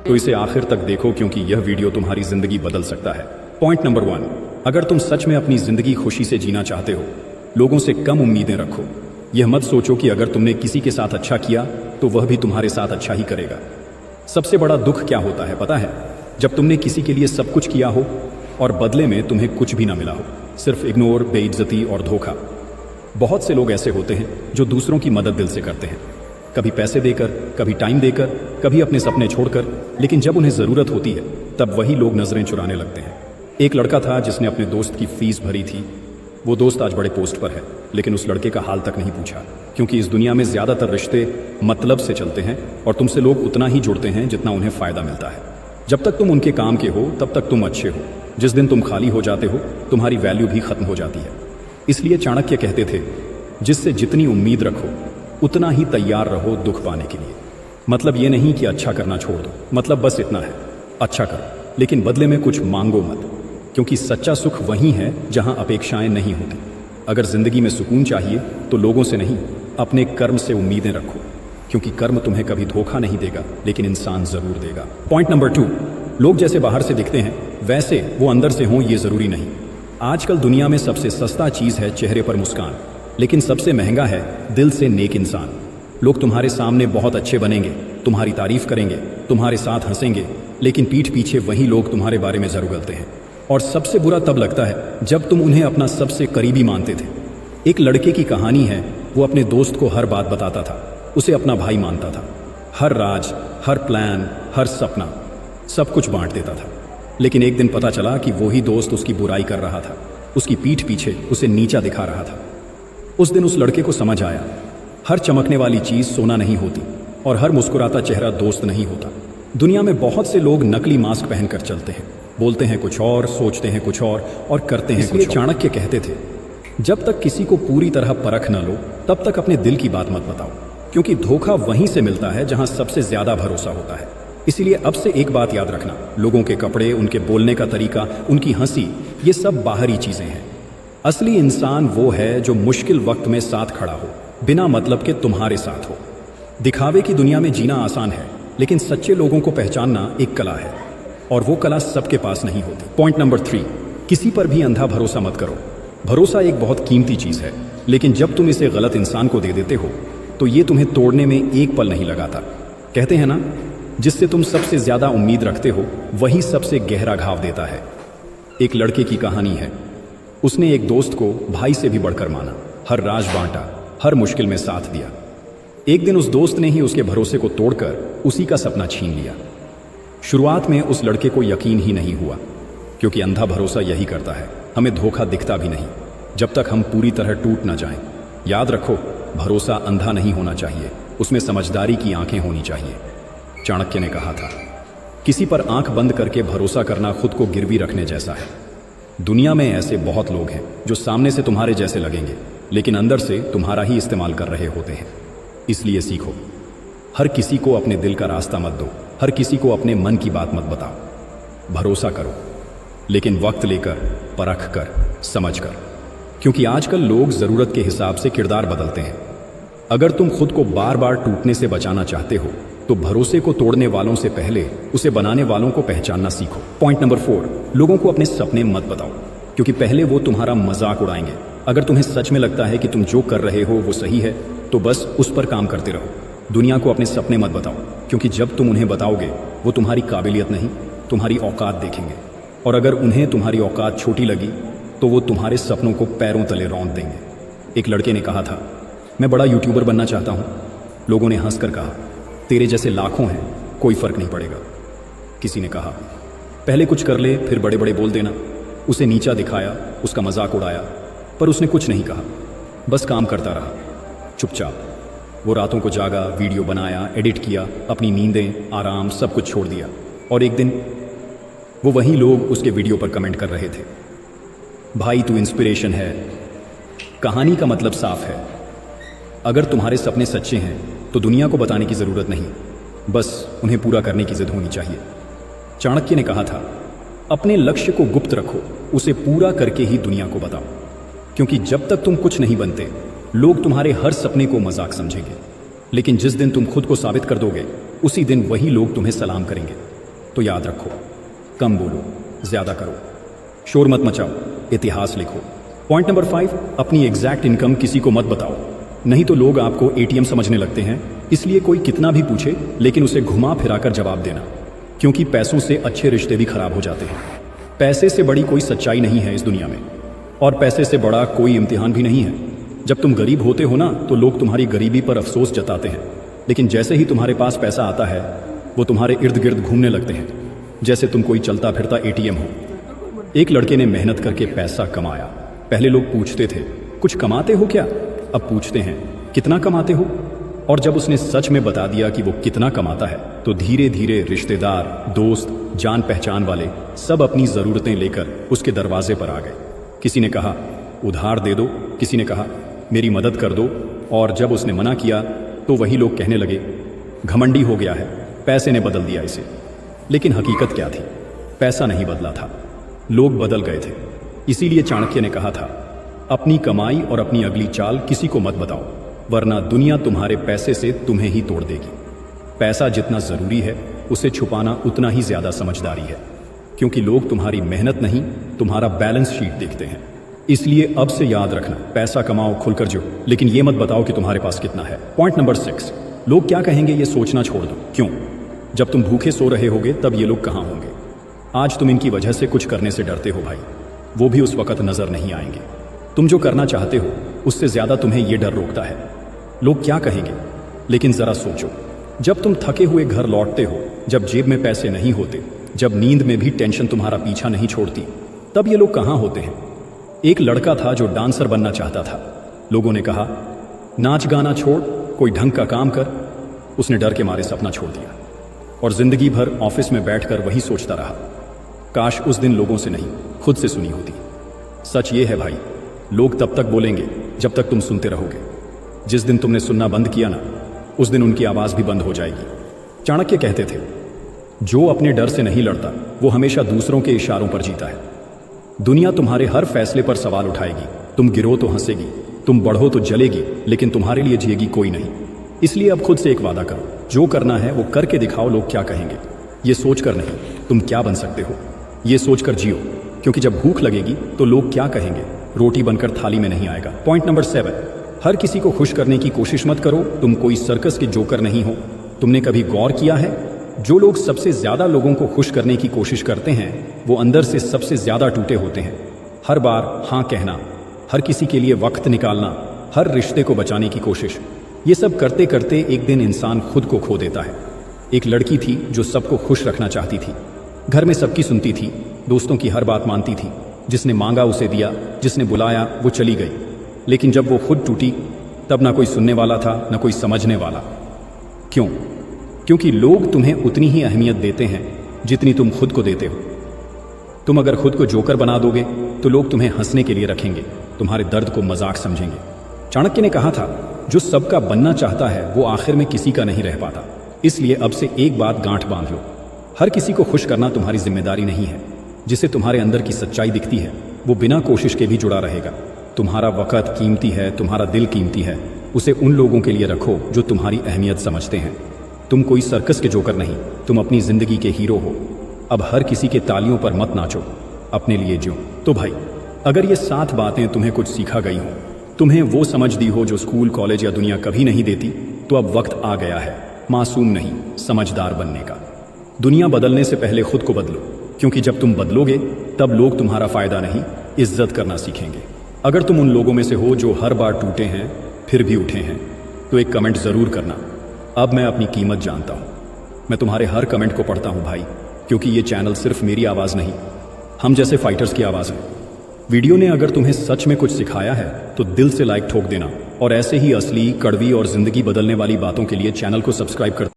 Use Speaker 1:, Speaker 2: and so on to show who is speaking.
Speaker 1: तो इसे आखिर तक देखो क्योंकि यह वीडियो तुम्हारी जिंदगी बदल सकता है। पॉइंट नंबर 1, अगर तुम सच में अपनी जिंदगी खुशी से जीना चाहते हो, लोगों से कम उम्मीदें रखो। यह मत सोचो कि अगर तुमने किसी के साथ अच्छा किया तो वह भी तुम्हारे साथ अच्छा ही करेगा। सबसे बड़ा दुख क्या होता है पता है? जब तुमने किसी के लिए सब कुछ किया हो और बदले में तुम्हें कुछ भी ना मिला हो, सिर्फ इग्नोर, बेइज्जती और धोखा। बहुत से लोग ऐसे होते हैं जो दूसरों की मदद दिल से करते हैं, कभी पैसे देकर, कभी टाइम देकर, कभी अपने सपने छोड़कर, लेकिन जब उन्हें ज़रूरत होती है तब वही लोग नज़रें चुराने लगते हैं। एक लड़का था जिसने अपने दोस्त की फीस भरी थी। वो दोस्त आज बड़े पोस्ट पर है, लेकिन उस लड़के का हाल तक नहीं पूछा, क्योंकि इस दुनिया में ज़्यादातर रिश्ते मतलब से चलते हैं और तुमसे लोग उतना ही जुड़ते हैं जितना उन्हें फ़ायदा मिलता है। जब तक तुम उनके काम के हो तब तक तुम अच्छे हो, जिस दिन तुम खाली हो जाते हो तुम्हारी वैल्यू भी खत्म हो जाती है। इसलिए चाणक्य कहते थे, जिससे जितनी उम्मीद रखो उतना ही तैयार रहो दुख पाने के लिए। मतलब ये नहीं कि अच्छा करना छोड़ दो, मतलब बस इतना है, अच्छा करो लेकिन बदले में कुछ मांगो मत, क्योंकि सच्चा सुख वहीं है जहां अपेक्षाएं नहीं होती। अगर जिंदगी में सुकून चाहिए तो लोगों से नहीं, अपने कर्म से उम्मीदें रखो, क्योंकि कर्म तुम्हें कभी धोखा नहीं देगा लेकिन इंसान जरूर देगा। पॉइंट नंबर 2, लोग जैसे बाहर से दिखते हैं वैसे वो अंदर से हों ये जरूरी नहीं। आजकल दुनिया में सबसे सस्ता चीज है चेहरे पर मुस्कान, लेकिन सबसे महंगा है दिल से नेक इंसान। लोग तुम्हारे सामने बहुत अच्छे बनेंगे, तुम्हारी तारीफ करेंगे, तुम्हारे साथ हंसेंगे, लेकिन पीठ पीछे वही लोग तुम्हारे बारे में जरूर गलते हैं। और सबसे बुरा तब लगता है जब तुम उन्हें अपना सबसे करीबी मानते थे। एक लड़के की कहानी है, वो अपने दोस्त को हर बात बताता था, उसे अपना भाई मानता था, हर राज, हर प्लान, हर सपना, सब कुछ बांट देता था। लेकिन एक दिन पता चला कि वही दोस्त उसकी बुराई कर रहा था, उसकी पीठ पीछे उसे नीचा दिखा रहा था। उस दिन उस लड़के को समझ आया, हर चमकने वाली चीज सोना नहीं होती और हर मुस्कुराता चेहरा दोस्त नहीं होता। दुनिया में बहुत से लोग नकली मास्क पहनकर चलते हैं, बोलते हैं कुछ और, सोचते हैं कुछ और करते हैं कुछ और। चाणक्य कहते थे, जब तक किसी को पूरी तरह परख न लो तब तक अपने दिल की बात मत बताओ, क्योंकि धोखा वहीं से मिलता है जहां सबसे ज्यादा भरोसा होता है। इसीलिए अब से एक बात याद रखना, लोगों के कपड़े, उनके बोलने का तरीका, उनकी हंसी, ये सब बाहरी चीजें हैं। असली इंसान वो है जो मुश्किल वक्त में साथ खड़ा हो, बिना मतलब के तुम्हारे साथ हो। दिखावे की दुनिया में जीना आसान है, लेकिन सच्चे लोगों को पहचानना एक कला है, और वो कला सबके पास नहीं होती। पॉइंट नंबर 3, किसी पर भी अंधा भरोसा मत करो। भरोसा एक बहुत कीमती चीज है, लेकिन जब तुम इसे गलत इंसान को दे देते हो तो ये तुम्हें तोड़ने में एक पल नहीं लगाता। कहते हैं ना, जिससे तुम सबसे ज्यादा उम्मीद रखते हो वही सबसे गहरा घाव देता है। एक लड़के की कहानी है, उसने एक दोस्त को भाई से भी बढ़कर माना, हर राज बांटा, हर मुश्किल में साथ दिया। एक दिन उस दोस्त ने ही उसके भरोसे को तोड़कर उसी का सपना छीन लिया। शुरुआत में उस लड़के को यकीन ही नहीं हुआ, क्योंकि अंधा भरोसा यही करता है, हमें धोखा दिखता भी नहीं जब तक हम पूरी तरह टूट ना जाएं। याद रखो, भरोसा अंधा नहीं होना चाहिए, उसमें समझदारी की आंखें होनी चाहिए। चाणक्य ने कहा था, किसी पर आंख बंद करके भरोसा करना खुद को गिरवी रखने जैसा है। दुनिया में ऐसे बहुत लोग हैं जो सामने से तुम्हारे जैसे लगेंगे, लेकिन अंदर से तुम्हारा ही इस्तेमाल कर रहे होते हैं। इसलिए सीखो, हर किसी को अपने दिल का रास्ता मत दो, हर किसी को अपने मन की बात मत बताओ। भरोसा करो, लेकिन वक्त लेकर, परख कर, समझ कर, क्योंकि आजकल लोग जरूरत के हिसाब से किरदार बदलते हैं। अगर तुम खुद को बार बार टूटने से बचाना चाहते हो तो भरोसे को तोड़ने वालों से पहले उसे बनाने वालों को पहचानना सीखो। पॉइंट नंबर 4, लोगों को अपने सपने मत बताओ, क्योंकि पहले वो तुम्हारा मजाक उड़ाएंगे। अगर तुम्हें सच में लगता है कि तुम जो कर रहे हो वो सही है तो बस उस पर काम करते रहो। दुनिया को अपने सपने मत बताओ, क्योंकि जब तुम उन्हें बताओगे वो तुम्हारी काबिलियत नहीं, तुम्हारी औकात देखेंगे, और अगर उन्हें तुम्हारी औकात छोटी लगी तो वो तुम्हारे सपनों को पैरों तले रौंद देंगे। एक लड़के ने कहा था, मैं बड़ा यूट्यूबर बनना चाहता हूँ। लोगों ने हंसकर कहा, तेरे जैसे लाखों हैं, कोई फर्क नहीं पड़ेगा। किसी ने कहा, पहले कुछ कर ले फिर बड़े बड़े बोल देना। उसे नीचा दिखाया, उसका मजाक उड़ाया, पर उसने कुछ नहीं कहा, बस काम करता रहा चुपचाप। वो रातों को जागा, वीडियो बनाया, एडिट किया, अपनी नींदें, आराम सब कुछ छोड़ दिया। और एक दिन वो वही लोग उसके वीडियो पर कमेंट कर रहे थे, भाई तू इंस्पिरेशन है। कहानी का मतलब साफ है, अगर तुम्हारे सपने सच्चे हैं तो दुनिया को बताने की जरूरत नहीं, बस उन्हें पूरा करने की जिद होनी चाहिए। चाणक्य ने कहा था, अपने लक्ष्य को गुप्त रखो, उसे पूरा करके ही दुनिया को बताओ, क्योंकि जब तक तुम कुछ नहीं बनते लोग तुम्हारे हर सपने को मजाक समझेंगे, लेकिन जिस दिन तुम खुद को साबित कर दोगे उसी दिन वही लोग तुम्हें सलाम करेंगे। तो याद रखो, कम बोलो, ज्यादा करो, शोर मत मचाओ, इतिहास लिखो। पॉइंट नंबर 5, अपनी एग्जैक्ट इनकम किसी को मत बताओ, नहीं तो लोग आपको एटीएम समझने लगते हैं। इसलिए कोई कितना भी पूछे लेकिन उसे घुमा फिराकर जवाब देना, क्योंकि पैसों से अच्छे रिश्ते भी खराब हो जाते हैं। पैसे से बड़ी कोई सच्चाई नहीं है इस दुनिया में, और पैसे से बड़ा कोई इम्तिहान भी नहीं है। जब तुम गरीब होते हो ना तो लोग तुम्हारी गरीबी पर अफसोस जताते हैं, लेकिन जैसे ही तुम्हारे पास पैसा आता है वो तुम्हारे इर्द गिर्द घूमने लगते हैं जैसे तुम कोई चलता फिरता एटीएम हो। एक लड़के ने मेहनत करके पैसा कमाया। पहले लोग पूछते थे कुछ कमाते हो क्या, अब पूछते हैं कितना कमाते हो। और जब उसने सच में बता दिया कि वो कितना कमाता है तो धीरे धीरे रिश्तेदार, दोस्त, जान पहचान वाले सब अपनी ज़रूरतें लेकर उसके दरवाजे पर आ गए। किसी ने कहा उधार दे दो, किसी ने कहा मेरी मदद कर दो, और जब उसने मना किया तो वही लोग कहने लगे घमंडी हो गया है, पैसे ने बदल दिया इसे। लेकिन हकीकत क्या थी? पैसा नहीं बदला था, लोग बदल गए थे। इसीलिए चाणक्य ने कहा था अपनी कमाई और अपनी अगली चाल किसी को मत बताओ, वरना दुनिया तुम्हारे पैसे से तुम्हें ही तोड़ देगी। पैसा जितना ज़रूरी है उसे छुपाना उतना ही ज़्यादा समझदारी है, क्योंकि लोग तुम्हारी मेहनत नहीं तुम्हारा बैलेंस शीट देखते हैं। इसलिए अब से याद रखना, पैसा कमाओ, खुलकर जियो, लेकिन ये मत बताओ कि तुम्हारे पास कितना है। पॉइंट नंबर 6, लोग क्या कहेंगे ये सोचना छोड़ दो। क्यों? जब तुम भूखे सो रहे होगे तब ये लोग कहाँ होंगे? आज तुम इनकी वजह से कुछ करने से डरते हो भाई, वो भी उस वक्त नजर नहीं आएंगे। तुम जो करना चाहते हो उससे ज्यादा तुम्हें ये डर रोकता है, लोग क्या कहेंगे। लेकिन जरा सोचो, जब तुम थके हुए घर लौटते हो, जब जेब में पैसे नहीं होते, जब नींद में भी टेंशन तुम्हारा पीछा नहीं छोड़ती, तब ये लोग कहाँ होते हैं? एक लड़का था जो डांसर बनना चाहता था। लोगों ने कहा नाच गाना छोड़, कोई ढंग का काम कर। उसने डर के मारे सपना छोड़ दिया और जिंदगी भर ऑफिस में बैठकर वही सोचता रहा। काश उस दिन लोगों से नहीं खुद से सुनी होती। सच ये है भाई, लोग तब तक बोलेंगे जब तक तुम सुनते रहोगे। जिस दिन तुमने सुनना बंद किया ना, उस दिन उनकी आवाज भी बंद हो जाएगी। चाणक्य कहते थे जो अपने डर से नहीं लड़ता वो हमेशा दूसरों के इशारों पर जीता है। दुनिया तुम्हारे हर फैसले पर सवाल उठाएगी, तुम गिरो तो हंसेगी, तुम बढ़ो तो जलेगी, लेकिन तुम्हारे लिए जिएगी कोई नहीं। इसलिए अब खुद से एक वादा करो, जो करना है वो करके दिखाओ। लोग क्या कहेंगे ये सोचकर नहीं, तुम क्या बन सकते हो ये सोचकर जियो, क्योंकि जब भूख लगेगी तो लोग क्या कहेंगे रोटी बनकर थाली में नहीं आएगा। पॉइंट नंबर 7, हर किसी को खुश करने की कोशिश मत करो, तुम कोई सर्कस के जोकर नहीं हो। तुमने कभी गौर किया है, जो लोग सबसे ज्यादा लोगों को खुश करने की कोशिश करते हैं वो अंदर से सबसे ज्यादा टूटे होते हैं। हर बार हाँ कहना, हर किसी के लिए वक्त निकालना, हर रिश्ते को बचाने की कोशिश, ये सब करते करते एक दिन इंसान खुद को खो देता है। एक लड़की थी जो सबको खुश रखना चाहती थी, घर में सबकी सुनती थी, दोस्तों की हर बात मानती थी, जिसने मांगा उसे दिया, जिसने बुलाया वो चली गई। लेकिन जब वो खुद टूटी तब ना कोई सुनने वाला था ना कोई समझने वाला। क्यों? क्योंकि लोग तुम्हें उतनी ही अहमियत देते हैं जितनी तुम खुद को देते हो। तुम अगर खुद को जोकर बना दोगे तो लोग तुम्हें हंसने के लिए रखेंगे, तुम्हारे दर्द को मजाक समझेंगे। चाणक्य ने कहा था जो सबका बनना चाहता है वो आखिर में किसी का नहीं रह पाता। इसलिए अब से एक बात गांठ बांध लो, हर किसी को खुश करना तुम्हारी जिम्मेदारी नहीं है। जिसे तुम्हारे अंदर की सच्चाई दिखती है वो बिना कोशिश के भी जुड़ा रहेगा। तुम्हारा वक़्त कीमती है, तुम्हारा दिल कीमती है, उसे उन लोगों के लिए रखो जो तुम्हारी अहमियत समझते हैं। तुम कोई सर्कस के जोकर नहीं, तुम अपनी जिंदगी के हीरो हो। अब हर किसी के तालियों पर मत नाचो, अपने लिए जियो। तो भाई, अगर ये 7 बातें तुम्हें कुछ सिखा गई हो, तुम्हें वो समझ दी हो जो स्कूल, कॉलेज या दुनिया कभी नहीं देती, तो अब वक्त आ गया है मासूम नहीं समझदार बनने का। दुनिया बदलने से पहले खुद को बदलो, क्योंकि जब तुम बदलोगे तब लोग तुम्हारा फायदा नहीं इज्जत करना सीखेंगे। अगर तुम उन लोगों में से हो जो हर बार टूटे हैं फिर भी उठे हैं, तो एक कमेंट जरूर करना, अब मैं अपनी कीमत जानता हूं। मैं तुम्हारे हर कमेंट को पढ़ता हूं भाई, क्योंकि ये चैनल सिर्फ मेरी आवाज नहीं, हम जैसे फाइटर्स की आवाज है। वीडियो ने अगर तुम्हें सच में कुछ सिखाया है तो दिल से लाइक ठोक देना, और ऐसे ही असली, कड़वी और जिंदगी बदलने वाली बातों के लिए चैनल को सब्सक्राइब कर